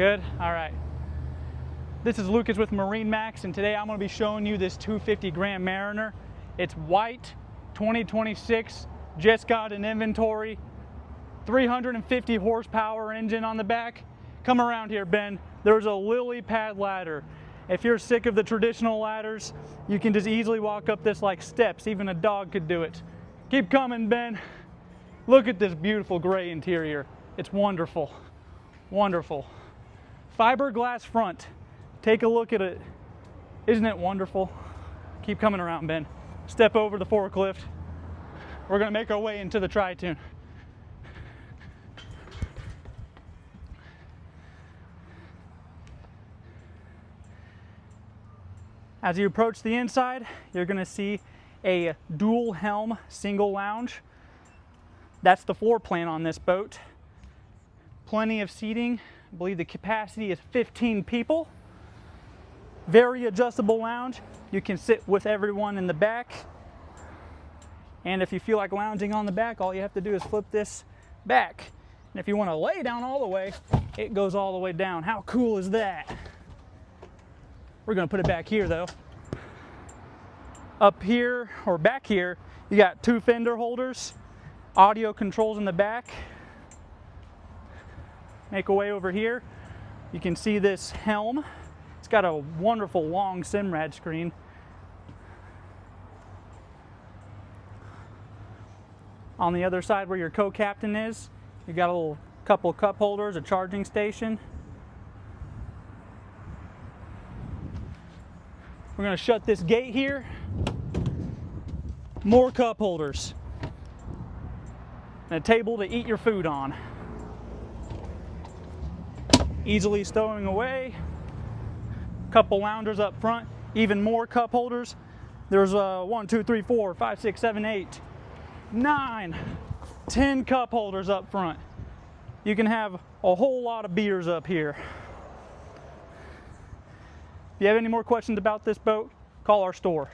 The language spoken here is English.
Good? All right. This is Lucas with MarineMax, and today I'm going to be showing you this 250 Grand Mariner. It's white, 2026, just got an inventory, 350 horsepower engine on the back. Come around here, Ben. There's a lily pad ladder. If you're sick of the traditional ladders, you can just easily walk up this like steps. Even a dog could do it. Keep coming, Ben. Look at this beautiful gray interior. It's wonderful, wonderful. Fiberglass front. Take a look at it. Isn't it wonderful? Keep coming around, Ben. Step over the forklift. We're gonna make our way into the tri-tune. As you approach the inside, you're gonna see a dual helm single lounge. That's the floor plan on this boat. Plenty of seating. I believe the capacity is 15 people. Very adjustable lounge. You can sit with everyone in the back. And if you feel like lounging on the back, all you have to do is flip this back. And if you want to lay down all the way, it goes all the way down. How cool is that? We're going to put it back here though. Up here, or back here, you got two fender holders, audio controls in the back. Make a way over here. You can see this helm. It's got a wonderful long Simrad screen. On the other side where your co-captain is, you got a little couple cup holders, a charging station. We're going to shut this gate here. More cup holders. And a table to eat your food on. Easily stowing away. Couple loungers up front. Even more cup holders. There's 1, 2, 3, 4, 5, 6, 7, 8, 9, 10 cup holders up front. You can have a whole lot of beers up here. If you have any more questions about this boat, call our store.